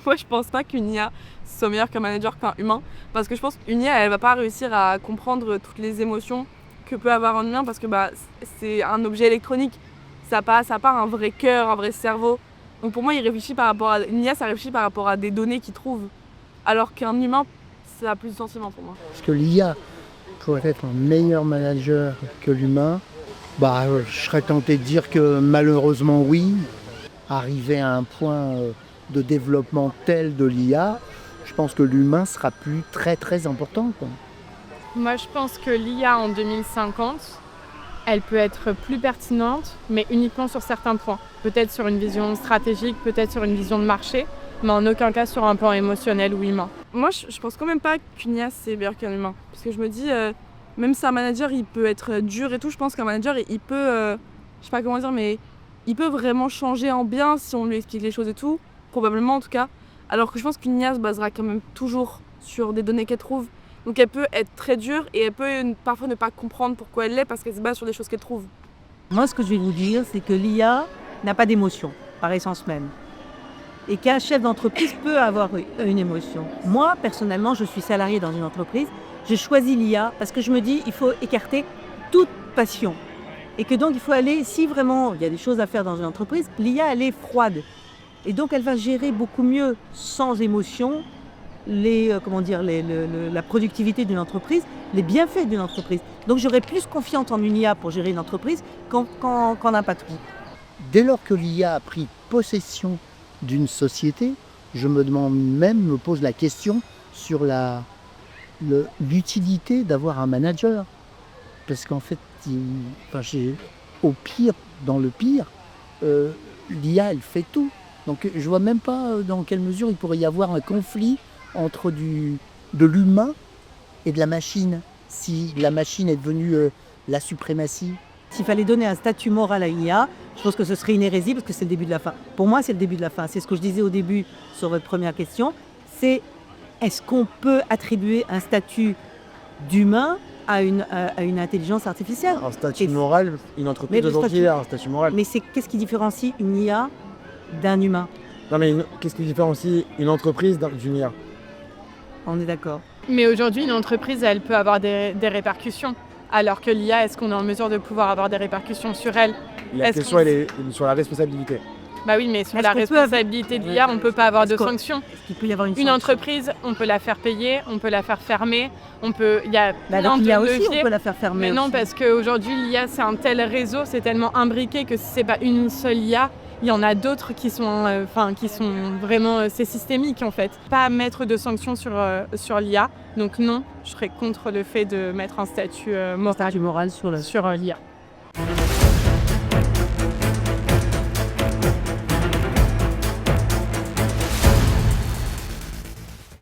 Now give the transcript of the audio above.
Moi, je pense pas qu'une IA soit meilleure qu'un manager qu'un humain. Parce que je pense qu'une IA, elle va pas réussir à comprendre toutes les émotions que peut avoir un humain parce que c'est un objet électronique. Ça a pas un vrai cœur, un vrai cerveau. Donc pour moi, une IA, ça réfléchit par rapport à des données qu'il trouve. Alors qu'un humain, ça a plus de sentiments pour moi. Est-ce que l'IA pourrait être un meilleur manager que l'humain? Je serais tenté de dire que malheureusement oui. Arrivé à un point de développement tel de l'IA, je pense que l'humain sera plus très très important, quoi. Moi, je pense que l'IA en 2050, elle peut être plus pertinente, mais uniquement sur certains points. Peut-être sur une vision stratégique, peut-être sur une vision de marché, mais en aucun cas sur un plan émotionnel ou humain. Moi, je pense quand même pas qu'une IA, c'est meilleur qu'un humain. Parce que je me dis, même si un manager, il peut être dur et tout, je pense qu'un manager, il peut, je sais pas comment dire, mais il peut vraiment changer en bien si on lui explique les choses et tout, probablement en tout cas. Alors que je pense qu'une IA se basera quand même toujours sur des données qu'elle trouve. Donc elle peut être très dure et elle peut parfois ne pas comprendre pourquoi elle l'est parce qu'elle se base sur des choses qu'elle trouve. Moi, ce que je vais vous dire, c'est que l'IA n'a pas d'émotion, par essence même. Et qu'un chef d'entreprise peut avoir une émotion. Moi, personnellement, je suis salarié dans une entreprise. Je choisis l'IA parce que je me dis il faut écarter toute passion. Et que donc, il faut aller, si vraiment il y a des choses à faire dans une entreprise, l'IA, elle est froide. Et donc, elle va gérer beaucoup mieux, sans émotion, la productivité d'une entreprise, les bienfaits d'une entreprise. Donc, j'aurais plus confiance en une IA pour gérer une entreprise qu'en un patron. Dès lors que l'IA a pris possession d'une société, me pose la question sur l'utilité d'avoir un manager. Parce qu'en fait, dans le pire, l'IA, elle fait tout. Donc je vois même pas dans quelle mesure il pourrait y avoir un conflit entre de l'humain et de la machine, si la machine est devenue la suprématie. S'il fallait donner un statut moral à une IA, je pense que ce serait une hérésie parce que c'est le début de la fin. Pour moi, c'est le début de la fin. C'est ce que je disais au début sur votre première question. C'est est-ce qu'on peut attribuer un statut d'humain à une intelligence artificielle? Un statut moral, une entreprise d'aujourd'hui a un statut moral. Mais qu'est-ce qui différencie une IA d'un humain? Non mais qu'est-ce qui différencie une entreprise d'une IA? On est d'accord. Mais aujourd'hui, une entreprise, elle peut avoir des répercussions. Alors que l'IA, est-ce qu'on est en mesure de pouvoir avoir des répercussions sur elle? La question, elle est sur la responsabilité. Bah oui, mais sur la responsabilité de l'IA, on ne peut pas avoir de sanctions. Est-ce qu'il peut y avoir une entreprise, on peut la faire payer, on peut la faire fermer, il y a plein de l'IA leviers. aussi, on peut la faire fermer. Mais non, parce qu'aujourd'hui, l'IA, c'est un tel réseau, c'est tellement imbriqué que si c'est pas une seule IA, il y en a d'autres qui sont vraiment, c'est systémique en fait. Pas mettre de sanctions sur l'IA, donc non, je serais contre le fait de mettre un statut moral sur l'IA.